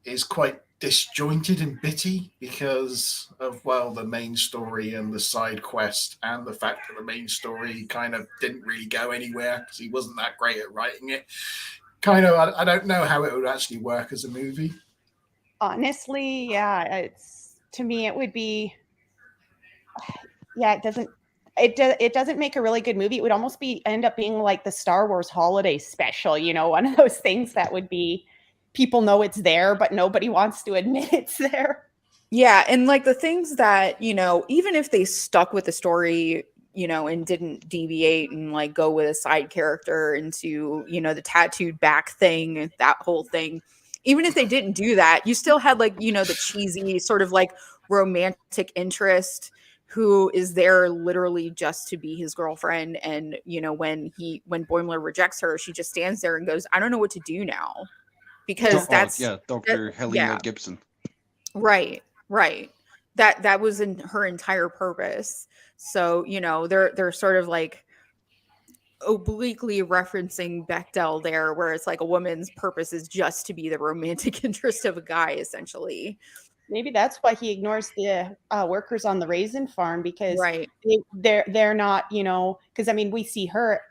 is quite disjointed and bitty because of the main story and the side quest, and the fact that the main story kind of didn't really go anywhere because he wasn't that great at writing it. Kind of, I don't know how it would actually work as a movie. Honestly, yeah, to me it would be. Yeah, it doesn't make a really good movie. It would almost end up being like the Star Wars holiday special, one of those things that would be people know it's there, but nobody wants to admit it's there. Yeah, and like the things that, even if they stuck with the story, and didn't deviate and like go with a side character into, the tattooed back thing, that whole thing. Even if they didn't do that, you still had like, the cheesy sort of like romantic interest who is there literally just to be his girlfriend. And, when Boimler rejects her, she just stands there and goes, I don't know what to do now. Because Dr. Helena Gibson. Right. That was in her entire purpose. So, they're sort of like obliquely referencing Bechdel there, where it's like a woman's purpose is just to be the romantic interest of a guy, essentially. Maybe that's why he ignores the workers on the raisin farm, because right. they're not, because I mean, we see her,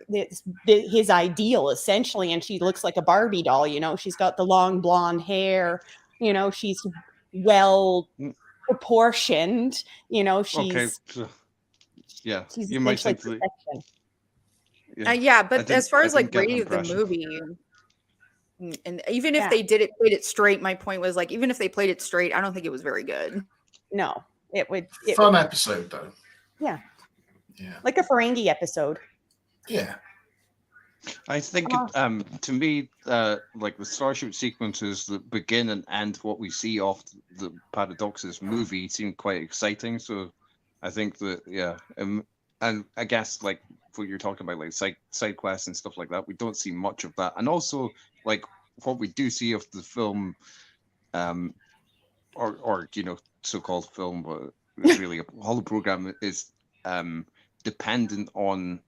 his ideal essentially, and she looks like a Barbie doll, she's got the long blonde hair, she's well proportioned, she's okay. Yeah, she's you might think perfection. But as far as like rating the movie, and even if they played it straight, my point was like, even if they played it straight, I don't think it was very good. No, it would fun episode though. Yeah, like a Ferengi episode. Yeah, I think to me, like the Starship sequences that begin and end what we see off the Paradoxus movie seem quite exciting. So I think that and I guess like what you're talking about, like side quests and stuff like that, we don't see much of that. And also like what we do see of the film, or so-called film, but it's really a holoprogram, is dependent on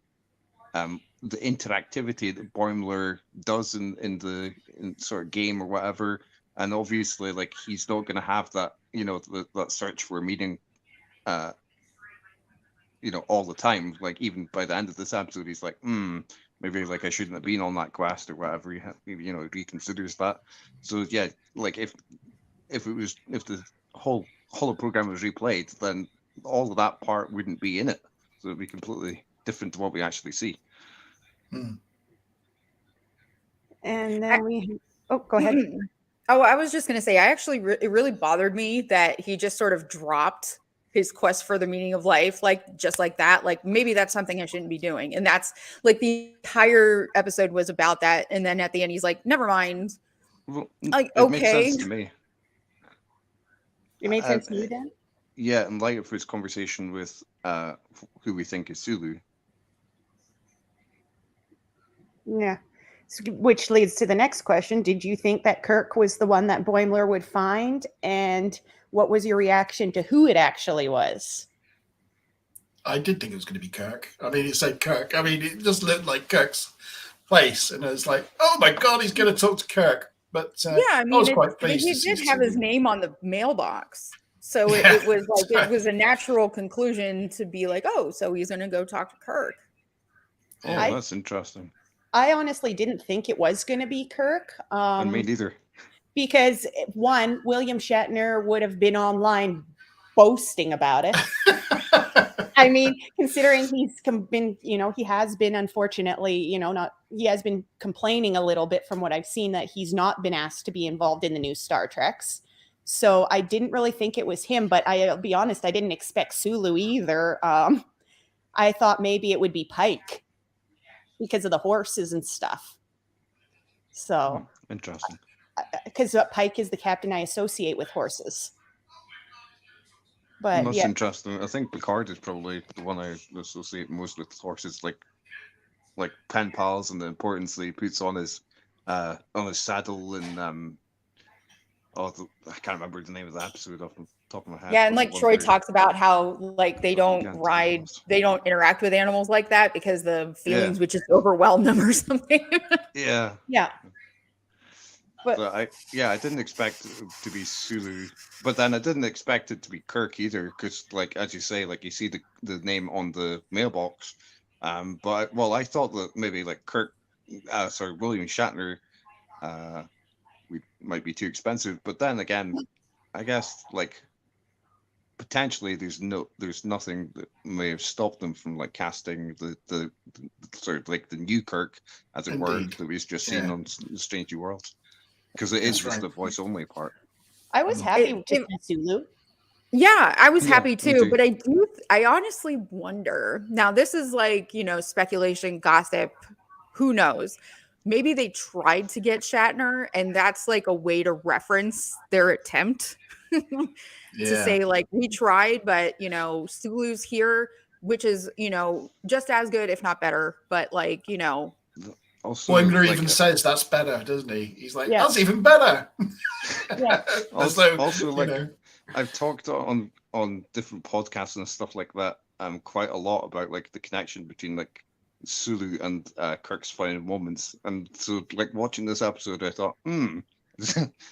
the interactivity that Boimler does in sort of game or whatever. And obviously, like, he's not going to have that, that search for a meaning, all the time. Like, even by the end of this episode, he's like, maybe like I shouldn't have been on that quest or whatever. He reconsiders that. So yeah, like if the whole holoprogram was replayed, then all of that part wouldn't be in it. So it'd be completely different to what we actually see. And then go ahead. Oh, I was just going to say, it really bothered me that he just sort of dropped his quest for the meaning of life, like just like that. Like maybe that's something I shouldn't be doing. And that's like the entire episode was about that. And then at the end, he's like, never mind. Well, Like, it makes okay. sense to me. It made sense to you, Dan? Yeah, in light of his conversation with who we think is Sulu. Yeah. Which leads to the next question. Did you think that Kirk was the one that Boimler would find? And what was your reaction to who it actually was? I did think it was going to be Kirk. I mean, it said Kirk. I mean, it just looked like Kirk's face. And I was like, oh my God, he's going to talk to Kirk. But Yeah, I mean, I was quite pleased. he to did see have his Sulu. name on the mailbox. So it was like, it was a natural conclusion to be like, oh, so he's going to go talk to Kirk. Oh, that's interesting. I honestly didn't think it was going to be Kirk. And me neither. Because one, William Shatner would have been online boasting about it. I mean, considering he's been, he has been, unfortunately, he has been complaining a little bit from what I've seen that he's not been asked to be involved in the new Star Treks. So I didn't really think it was him, but I'll be honest, I didn't expect Sulu either. I thought maybe it would be Pike because of the horses and stuff. So interesting. Because Pike is the captain I associate with horses. But That's yeah. interesting. I think Picard is probably the one I associate most with horses, like pen pals, and the importance that he puts on his saddle and I can't remember the name of the episode off the top of my head. Yeah, and like Troy talks about how like they don't interact with animals like that because the feelings would just overwhelm them or something. Yeah. Yeah. But I didn't expect it to be Sulu, but then I didn't expect it to be Kirk either, because like as you say, like you see the name on the mailbox. But I thought that maybe like William Shatner, we might be too expensive. But then again, I guess like potentially there's nothing that may have stopped them from like casting the sort of like the new Kirk, as it were, that we've just seen on Strange New Worlds. Because it is just the voice only part. I was happy to see Sulu. Yeah, I was happy too. But I honestly wonder. Now, this is like, speculation, gossip. Who knows? Maybe they tried to get Shatner, and that's like a way to reference their attempt to say, like, we tried, but, Sulu's here, which is, just as good, if not better. But, like, Also, Boimler even says that's better, doesn't he? He's like, that's even better. I've talked on different podcasts and stuff like that quite a lot about like the connection between like Sulu and Kirk's final moments, and so like watching this episode I thought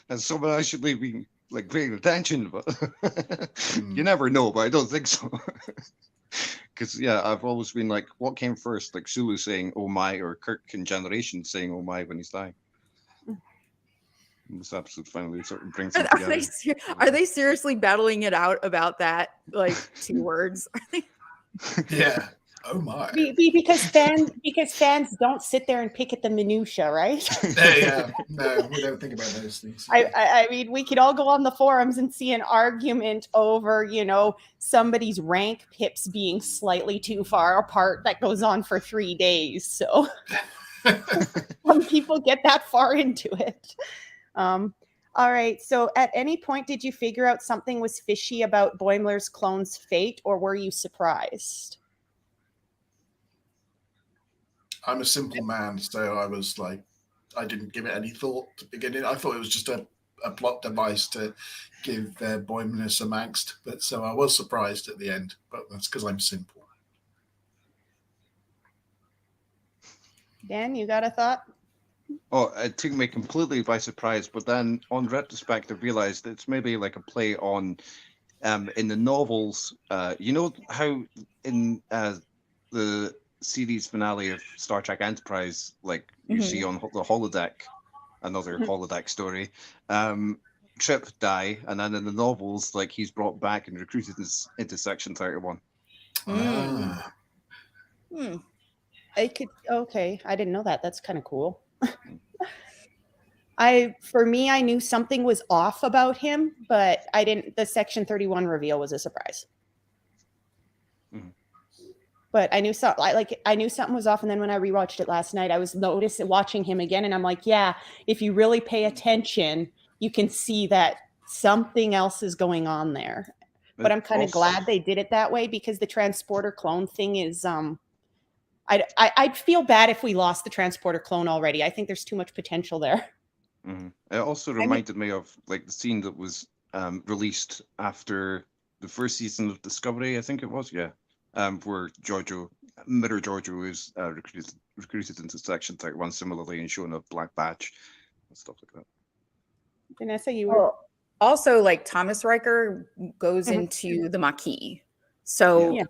that's something I should be like paying attention, but you never know. But I don't think so. Because I've always been like, what came first, like Sulu saying "Oh my" or Kirk in Generation saying "Oh my" when he's dying? This episode finally sort of brings them together. Are they seriously battling it out about that, like 2 words? Yeah. Oh my. Because fans don't sit there and pick at the minutia, right? Yeah. No, we don't think about those things. I mean, we could all go on the forums and see an argument over, somebody's rank pips being slightly too far apart that goes on for 3 days. So some people get that far into it. All right. So at any point, did you figure out something was fishy about Boimler's clone's fate, or were you surprised? I'm a simple man, so I was like, I didn't give it any thought to begin it. I thought it was just a plot device to give Boimler some angst. But so I was surprised at the end, but that's because I'm simple. Dan, you got a thought? Oh, it took me completely by surprise, but then on retrospect, I realized it's maybe like a play on, in the novels, you know how in the series finale of Star Trek Enterprise, like you see on the holodeck, another holodeck story, Trip die, and then in the novels, like he's brought back and recruited into Section 31. I didn't know that. That's kind of cool. I knew something was off about him, but I didn't. The Section 31 reveal was a surprise. but I knew I knew something was off. And then when I rewatched it last night, I was watching him again, and I'm like, yeah, if you really pay attention, you can see that something else is going on there. But I'm kind of glad they did it that way, because the transporter clone thing is I'd feel bad if we lost the transporter clone already. I think there's too much potential there. Mm-hmm. It also reminded me of like the scene that was released after the first season of Discovery, I think it was, yeah, where Mirror Giorgio was recruited into Section 31 similarly and shown a black badge and stuff like that. Vanessa, you were also like Thomas Riker goes into the Maquis, so Yeah.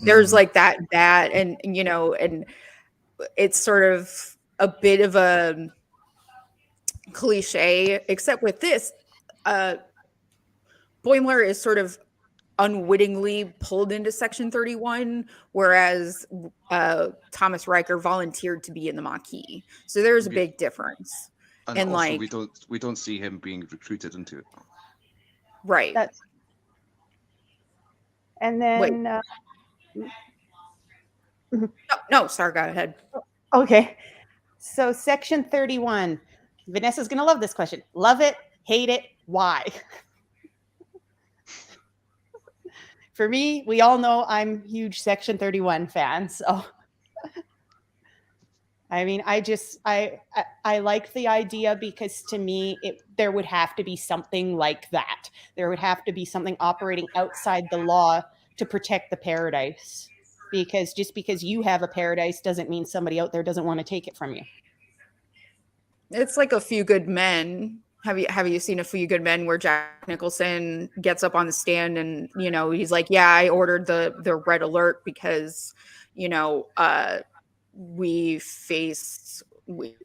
there's like that, and you know, and it's sort of a bit of a cliche, except with this, Boimler is sort of unwittingly pulled into Section 31, whereas Thomas Riker volunteered to be in the Maquis. So there's a big difference. And also, like we don't see him being recruited into it. Right. And then no, sorry, go ahead. Okay. So Section 31. Vanessa's going to love this question. Love it, hate it, why? For me, we all know I'm huge Section 31 fan, so I mean, I like the idea, because to me, there would have to be something like that. There would have to be something operating outside the law to protect the paradise, because just because you have a paradise doesn't mean somebody out there doesn't want to take it from you. It's like A Few Good Men. Have you seen A Few Good Men, where Jack Nicholson gets up on the stand and, you know, he's like, yeah, I ordered the red alert because, you know, we face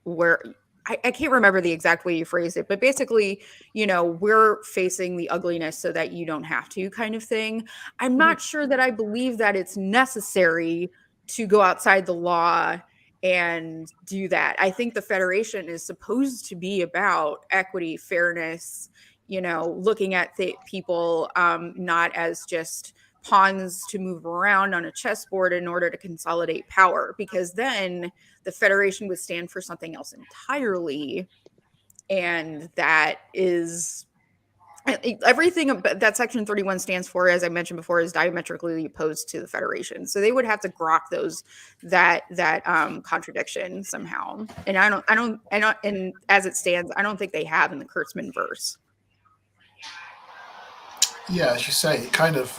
where I can't remember the exact way you phrased it, but basically, you know, we're facing the ugliness so that you don't have to, kind of thing. I'm not sure that I believe that it's necessary to go outside the law and do that. I think the Federation is supposed to be about equity, fairness, you know, looking at people not as just pawns to move around on a chessboard in order to consolidate power, because then the Federation would stand for something else entirely. And that is everything that Section 31 stands for, as I mentioned before, is diametrically opposed to the Federation. So they would have to grok that contradiction somehow. And I don't, and as it stands, I don't think they have in the Kurtzman verse. Yeah, as you say, it kind of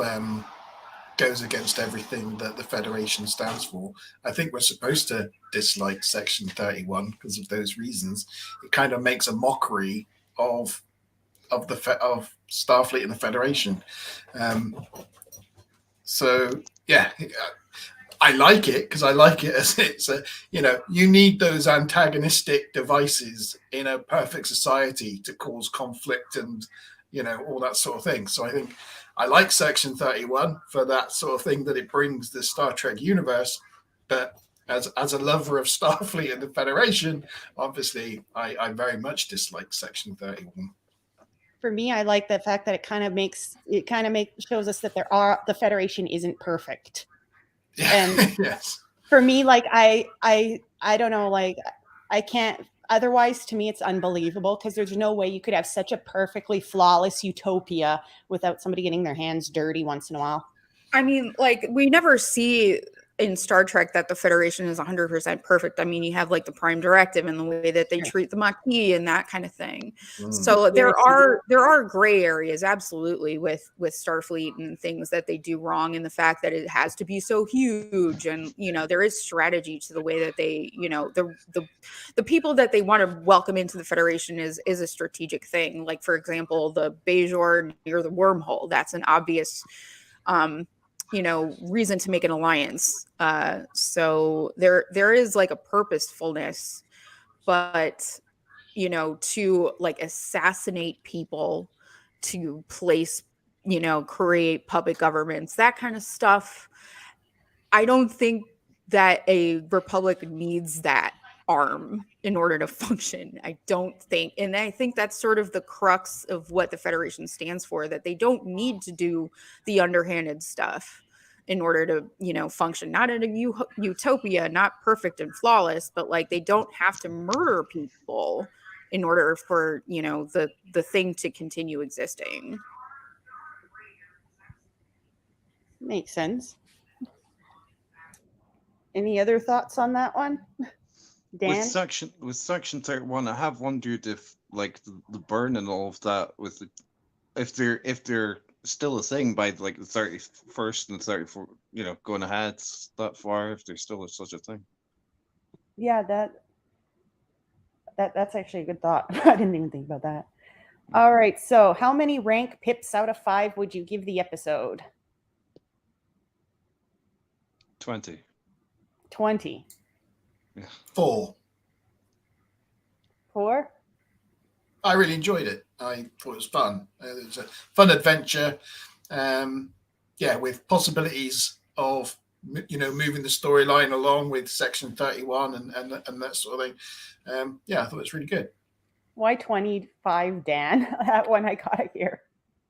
goes against everything that the Federation stands for. I think we're supposed to dislike Section 31 because of those reasons. It kind of makes a mockery of Starfleet and the Federation. So yeah, I like it because I like it as it's a, you know, you need those antagonistic devices in a perfect society to cause conflict and, you know, all that sort of thing. So I think I like Section 31 for that sort of thing that it brings the Star Trek universe. But as a lover of Starfleet and the Federation, obviously I very much dislike Section 31. For me, I like the fact that it kind of shows us that the Federation isn't perfect. And yes, for me, like I don't know, like I can't. Otherwise, to me, it's unbelievable, because there's no way you could have such a perfectly flawless utopia without somebody getting their hands dirty once in a while. I mean, like, we never see in Star Trek that the Federation is 100% perfect. I mean, you have like the Prime Directive and the way that they treat the Maquis and that kind of thing. So there are gray areas, absolutely, with Starfleet and things that they do wrong, and the fact that it has to be so huge, and, you know, there is strategy to the way that they, you know, the people that they want to welcome into the Federation is a strategic thing. Like, for example, the Bajor near the wormhole, that's an obvious you know, reason to make an alliance. So there is like a purposefulness, but, you know, to like assassinate people, to place, you know, create puppet governments, that kind of stuff. I don't think that a republic needs that arm in order to function. I don't think, and I think that's sort of the crux of what the Federation stands for, that they don't need to do the underhanded stuff. in order to, you know, function. Not in a utopia, not perfect and flawless, but like they don't have to murder people in order for, you know, the thing to continue existing. Makes sense. Any other thoughts on that one, Dan? With section 31, I have wondered if like the burn and all of that with the, if they're still a thing by like the 31st and the 34th, you know, going ahead that far, if there's still such a thing. Yeah, that's actually a good thought. I didn't even think about that. All right, so how many rank pips out of 5 would you give the episode? 20. 20. Yeah. 4. 4? I really enjoyed it. I thought it was fun. It was a fun adventure. Yeah, with possibilities of, you know, moving the storyline along with section 31 and that sort of thing. Yeah, I thought it was really good. Why 25, Dan? That one I gotta hear.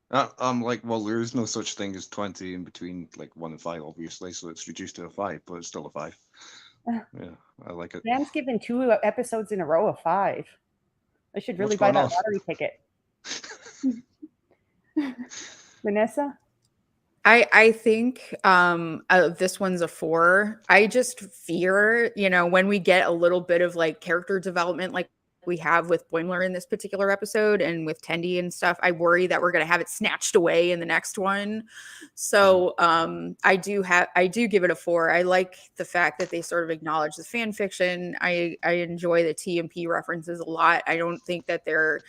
I'm like, well, there is no such thing as 20 in between like 1 and 5, obviously, so it's reduced to a 5, but it's still a 5. Yeah, I like it. Dan's given 2 episodes in a row of 5. I should really What's buy going that on? lottery ticket. Vanessa? I think this one's a 4. I just fear, you know, when we get a little bit of like character development like we have with Boimler in this particular episode and with Tendi and stuff, I worry that we're going to have it snatched away in the next one. So I do give it a 4. I like the fact that they sort of acknowledge the fan fiction. I enjoy the TMP references a lot. I don't think that they're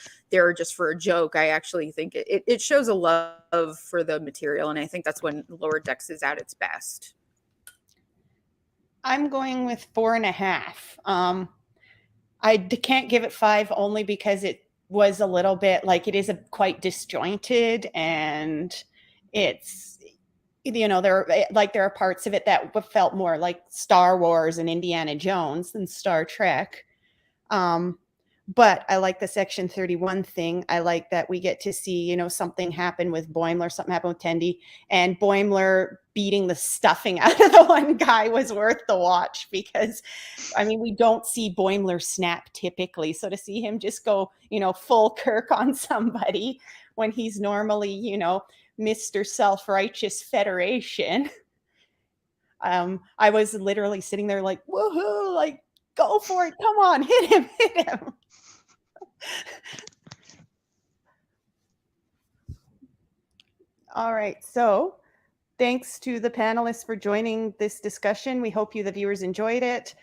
just for a joke. I actually think it shows a love for the material, and I think that's when Lower Decks is at its best. I'm going with 4.5. I can't give it 5 only because it was a little bit like it is quite disjointed, and it's, you know, there are parts of it that felt more like Star Wars and Indiana Jones than Star Trek. But I like the section 31 thing. I like that we get to see, you know, something happen with Boimler, something happen with Tendi, and Boimler beating the stuffing out of the one guy was worth the watch because, I mean, we don't see Boimler snap typically. So to see him just go, you know, full Kirk on somebody when he's normally, you know, Mr. Self-Righteous Federation. I was literally sitting there like, woohoo, like, go for it. Come on, hit him, hit him. All right, so thanks to the panelists for joining this discussion. We hope you, the viewers, enjoyed it.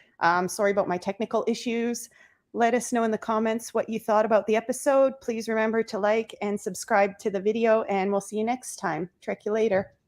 Sorry about my technical issues. Let us know in the comments what you thought about the episode. Please remember to like and subscribe to the video, and we'll see you next time. Trek you later.